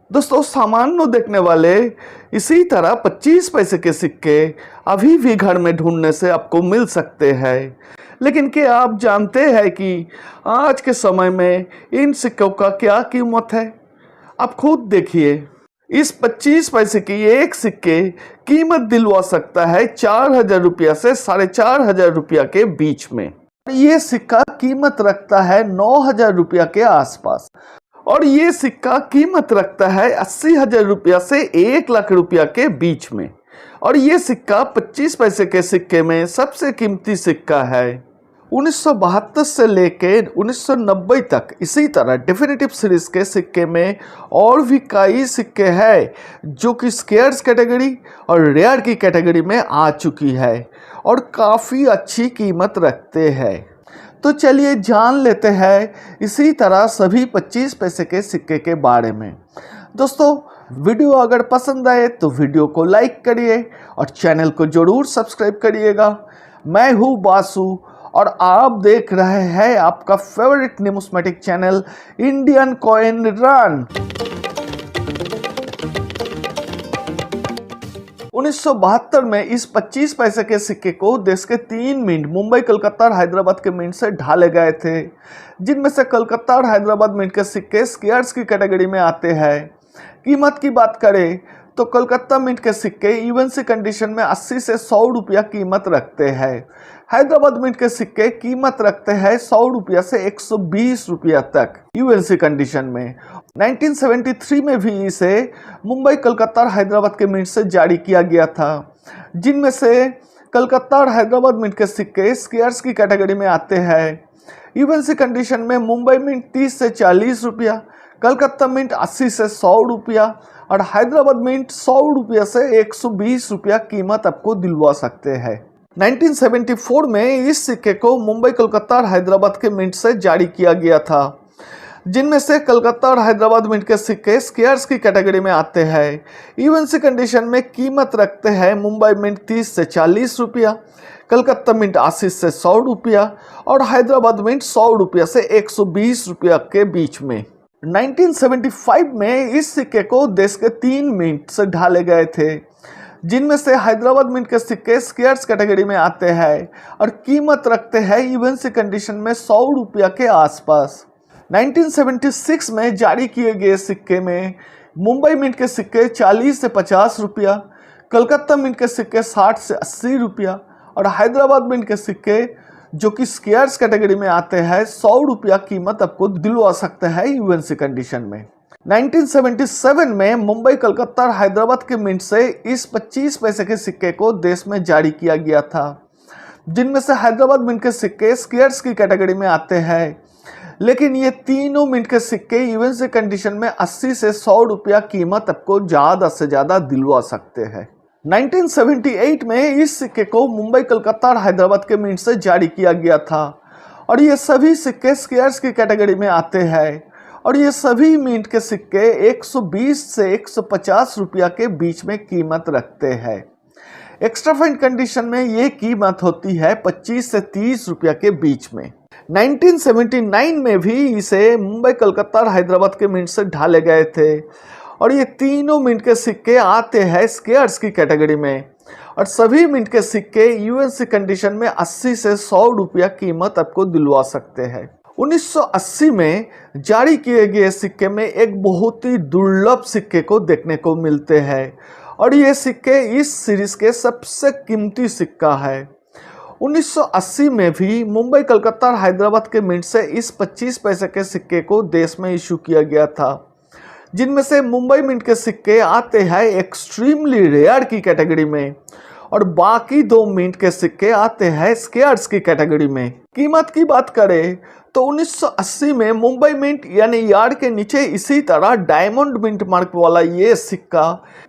दोस्तों, सामान्य देखने वाले इसी तरह 25 पैसे के सिक्के अभी भी घर में ढूंढने से आपको मिल सकते हैं। लेकिन क्या आप जानते हैं कि आज के समय में इन सिक्कों का क्या कीमत है? आप खुद देखिए। इस 25 पैसे की एक सिक्के कीमत दिलवा सकता है 4,000 रुपया से 4,500 रुपया के बीच में। ये सिक्का कीमत रखता है 9,000 रुपया के आसपास और ये सिक्का कीमत रखता है 80,000 रुपया से 1,00,000 रुपया के बीच में। और ये सिक्का 25 पैसे के सिक्के में सबसे कीमती सिक्का है। 1972 से लेकर 1990 तक इसी तरह डेफिनेटिव सीरीज के सिक्के में और भी कई सिक्के हैं जो कि स्केयर्स कैटेगरी और रेयर की कैटेगरी में आ चुकी है और काफ़ी अच्छी कीमत रखते हैं। तो चलिए जान लेते हैं इसी तरह सभी 25 पैसे के सिक्के के बारे में। दोस्तों, वीडियो अगर पसंद आए तो वीडियो को लाइक करिए और चैनल को जरूर सब्सक्राइब करिएगा। मैं हूँ बासु और आप देख रहे हैं आपका favourite pneumatic channel Indian coin run. 1972 में इस 25 पैसे के सिक्के को देश के 3 मिंट मुंबई, कलकत्ता और हैदराबाद के मिंट से ढाले गए थे, जिनमें से कलकत्ता और हैदराबाद मिंट के सिक्के स्केयर्स की कैटेगरी में आते हैं। कीमत की बात करें तो कलकत्ता मिंट के सिक्के इवन सी कंडीशन में 80 से 100 रुपया कीमत रखते हैं। हैदराबाद मिंट के सिक्के कीमत रखते हैं 100 रुपया से 120 रुपया तक इवन सी कंडीशन में। 1973 में भी इसे मुंबई, कलकत्ता और हैदराबाद के मिंट से जारी किया गया था, जिनमें से कलकत्ता और हैदराबाद मिंट के सिक्के स्केयर्स की कैटेगरी में आते हैं। इवन सी कंडीशन में मुंबई मिंट 30 से 40 रुपया, कलकत्ता मिंट 80 से 100 रुपया और हैदराबाद मिंट 100 रुपया से 120 रुपया कीमत आपको दिलवा सकते हैं। 1974 में इस सिक्के को मुंबई, कलकत्ता और हैदराबाद के मिंट से जारी किया गया था, जिनमें से कलकत्ता और हैदराबाद मिंट के सिक्के स्केयर्स की कैटेगरी में आते हैं। इवन सी कंडीशन में कीमत रखते हैं मुंबई मिंट 30 से 40 रुपया, कलकत्ता मिंट 80 से 100 रुपया और हैदराबाद मिंट 100 रुपया से 120 रुपया के बीच में। 1975 में इस सिक्के को देश के 3 मिंट से ढाले गए थे, जिनमें से हैदराबाद मिंट के सिक्के स्केयर्स कैटेगरी में आते हैं और कीमत रखते हैं इवन सी कंडीशन में 100 रुपया के आसपास। 1976 में जारी किए गए सिक्के में मुंबई मिंट के सिक्के 40 से 50 रुपया, कलकत्ता मिंट के सिक्के 60 से 80 रुपया और हैदराबाद मिंट के सिक्के जो कि स्केयर्स कैटेगरी में आते हैं 100 रुपया कीमत आपको दिलवा सकते हैं इवन सी कंडीशन में। 1977 में मुंबई, कलकत्ता और हैदराबाद के मिंट से इस 25 पैसे के सिक्के को देश में जारी किया गया था, जिनमें से हैदराबाद मिंट के सिक्के स्केयर्स की कैटेगरी में आते हैं, लेकिन ये तीनों मिंट के सिक्के इवन सी कंडीशन में 80 से 100 रुपया कीमत आपको ज़्यादा से ज़्यादा दिलवा सकते हैं। 1978 में इस सिक्के को मुंबई, कलकत्ता और हैदराबाद के मिंट से जारी किया गया था और ये सभी सिक्के स्केयर्स की कैटेगरी में आते हैं और ये सभी मिंट के सिक्के 120 से 150 रुपया के बीच में कीमत रखते हैं। एक्स्ट्रा फाइन कंडीशन में ये कीमत होती है 25 से 30 रुपया के बीच में। 1979 में भी इसे मुंबई, कलकत्ता और हैदराबाद के मिंट से ढाले गए थे और ये तीनों मिंट के सिक्के आते हैं स्केयर्स की कैटेगरी में और सभी मिंट के सिक्के यूएन सी कंडीशन में 80 से 100 रुपया कीमत आपको दिलवा सकते हैं। 1980 में जारी किए गए सिक्के में एक बहुत ही दुर्लभ सिक्के को देखने को मिलते हैं और ये सिक्के इस सीरीज के सबसे कीमती सिक्का है। 1980 में भी मुंबई, कलकत्ता और हैदराबाद के मिंट से इस 25 पैसे के सिक्के को देश में इशू किया गया था, जिनमें से मुंबई मिंट के सिक्के आते हैं एक्सट्रीमली रेयर की कैटेगरी में और बाकी 2 मिंट के सिक्के आते हैं स्केयर्स की कैटेगरी में। कीमत की बात करें तो 1980 में मुंबई मिंट यानी यार्ड के नीचे इसी तरह डायमंड मिंट मार्क वाला ये सिक्का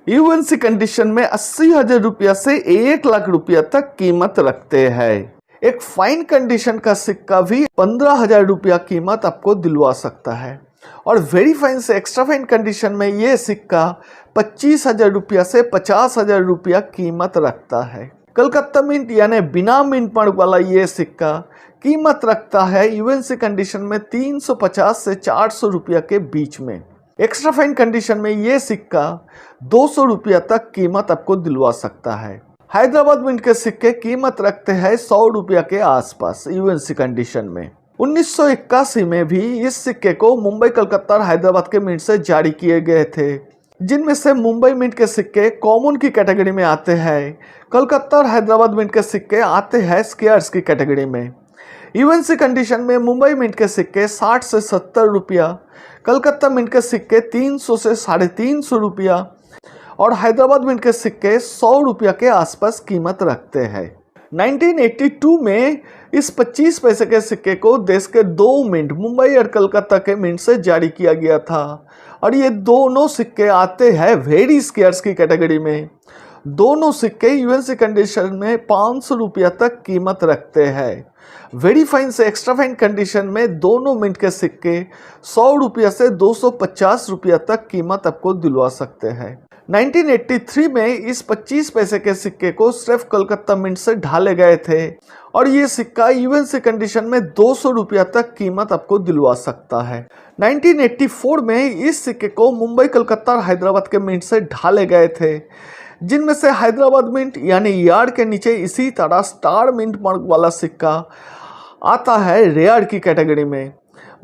यूएनसी कंडीशन में 80,000 रुपया से 1,00,000 रुपया तक कीमत रखते हैं। एक फाइन कंडीशन का सिक्का भी 15,000 रुपया कीमत आपको दिलवा सकता है और वेरी फाइन से एक्स्ट्रा फाइन कंडीशन में ये सिक्का 25,000 रुपया से 50,000 रुपया कीमत रखता है। कलकत्ता मिंट यानी बिना मिंट मार्क वाला ये सिक्का कीमत रखता है यूएनसी कंडीशन में 350 से 400 रुपया के बीच में। एक्स्ट्रा फाइन कंडीशन में ये सिक्का 200 रुपया तक कीमत आपको दिलवा सकता है। हैदराबाद मिंट के सिक्के कीमत रखते हैं 100 रुपया के आसपास यूएनसी कंडीशन में। 1981 में भी इस सिक्के को मुंबई, कलकत्ता और हैदराबाद के मिंट से जारी किए गए थे, जिनमें से मुंबई मिंट के सिक्के कॉमन की कैटेगरी में आते हैं, कलकत्ता और हैदराबाद मिंट के सिक्के आते हैं स्केयर्स की कैटेगरी में। यूएनसी कंडीशन में मुंबई मिंट के सिक्के 60 से 70 रुपया, कलकत्ता मिंट के सिक्के 300 से 350 रुपया और हैदराबाद मिंट के सिक्के 100 रुपया के आसपास कीमत रखते हैं। 1982 में इस 25 पैसे के सिक्के को देश के 2 मिंट, मुंबई और कलकत्ता के मिंट से जारी किया गया था और ये दोनों सिक्के आते हैं वेरी स्केयर्स की कैटेगरी में। दोनों सिक्के यूएनसी कंडीशन में 500 रुपया तक कीमत रखते हैं। वेरी फाइन से एक्स्ट्रा फाइन कंडीशन में दोनों मिंट के सिक्के 100 रुपया से 250 रुपया तक कीमत आपको दिलवा सकते हैं। 1983 में इस 25 पैसे के सिक्के को सिर्फ कलकत्ता मिंट से ढाले गए थे और ये सिक्का यूएनसी कंडीशन में 200 रुपया तक कीमत आपको दिलवा सकता है। 1984 में इस सिक्के को मुंबई, कलकत्ता और हैदराबाद के मिंट से ढाले गए थे, जिनमें से हैदराबाद मिंट यानी यार्ड के नीचे इसी तरह स्टार मिंट मार्क वाला सिक्का आता है रेयर की कैटेगरी में।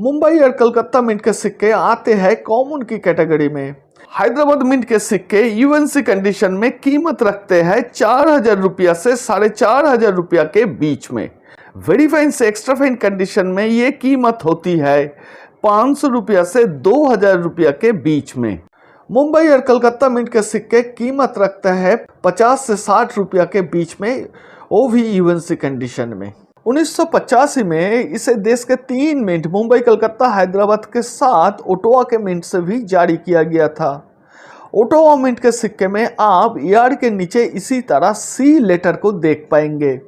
मुंबई और कलकत्ता मिंट के सिक्के आते हैं कॉमन की कैटेगरी में। हैदराबाद मिंट के सिक्के यूएनसी कंडीशन में कीमत रखते हैं 4000 रुपया से 4500 रुपया के बीच में। वेरी फाइन से एक्स्ट्रा फाइन कंडीशन में ये कीमत होती है 500 रुपया से 2000 रुपया के बीच में। मुंबई और कलकत्ता मिंट के सिक्के कीमत रखते हैं 50 से 60 रुपया के बीच में, वो भी यूएनसी कंडीशन में। 1985 में इसे देश के 3 मिंट, मुंबई, कलकत्ता, हैदराबाद के साथ ओटावा के मिंट से भी जारी किया गया था। ओटावा मिंट के सिक्के में आप यार्ड के नीचे इसी तरह सी लेटर को देख पाएंगे।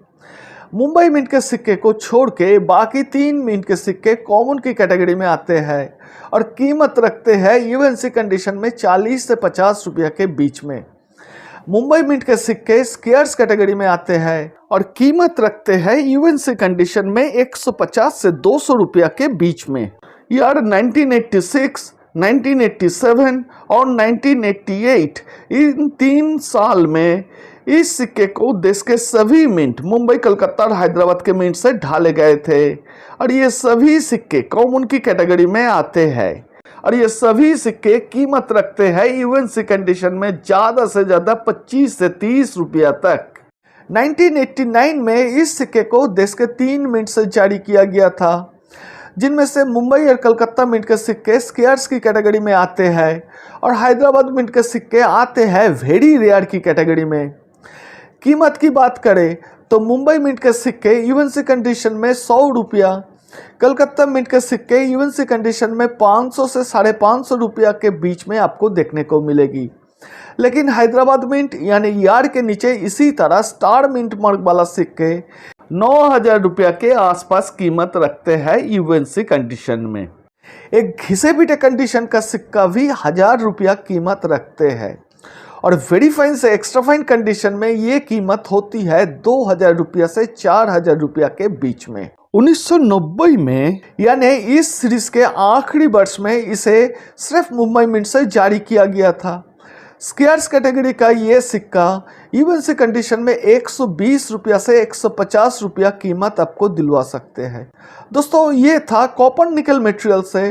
मुंबई मिंट के सिक्के को छोड़ के बाकी 3 मिंट के सिक्के कॉमन की कैटेगरी में आते हैं और कीमत रखते हैं यूएनसी कंडीशन में 40 से 50 रुपया के बीच में। मुंबई मिंट के सिक्के स्केयर्स कैटेगरी में आते हैं और कीमत रखते हैं यूएनसी कंडीशन में 150 से 200 रुपया के बीच में। यार 1986, 1987 और 1988 इन 3 साल में इस सिक्के को देश के सभी मिंट, मुंबई, कलकत्ता और हैदराबाद के मिंट से ढाले गए थे और ये सभी सिक्के कॉमन की कैटेगरी में आते हैं और ये सभी सिक्के कीमत रखते हैं यूएनसी कंडीशन में ज़्यादा से ज़्यादा 25 से 30 रुपया तक। 1989 में इस सिक्के को देश के 3 मिंट से जारी किया गया था, जिनमें से मुंबई और कलकत्ता मिंट के सिक्के स्केयर्स की कैटेगरी में आते हैं और हैदराबाद मिंट के सिक्के आते हैं वेरी रेयर की कैटेगरी में। कीमत की बात करें तो मुंबई मिंट के सिक्के यूएनसी कंडीशन में 100 रुपया, कलकत्ता मिंट के सिक्के यूएनसी कंडीशन में 500 से 550 रुपया के बीच में आपको देखने को मिलेगी। लेकिन हैदराबाद मिंट यानी यार्ड के नीचे इसी तरह स्टार मिंट मार्क वाला सिक्के 9000 रुपया के आसपास कीमत रखते हैं यूएनसी कंडीशन में। एक घिसे पीटे कंडीशन का सिक्का भी 1000 रुपया कीमत रखते हैं और वेरी फाइन से एक्स्ट्रा फाइन कंडीशन में ये कीमत होती है 2000 रुपया से 4000 रुपया के बीच में। 1990 में यानी इस सीरीज के आखिरी वर्ष में इसे सिर्फ मुंबई मिंट से जारी किया गया था। स्केयर्स कैटेगरी का ये सिक्का यूएनसी कंडीशन में 120 रुपया से 150 रुपया कीमत आपको दिलवा सकते हैं। दोस्तों, ये था कॉपर निकल मटेरियल से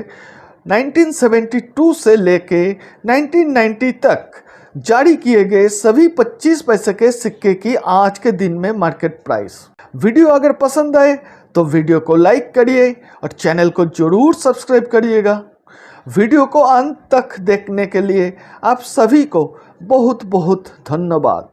1972 से लेके 1990 तक जारी किए गए सभी 25 पैसे के सिक्के की आज के दिन में मार्केट प्राइस। वीडियो अगर पसंद आए तो वीडियो को लाइक करिए और चैनल को जरूर सब्सक्राइब करिएगा। वीडियो को अंत तक देखने के लिए आप सभी को बहुत बहुत धन्यवाद।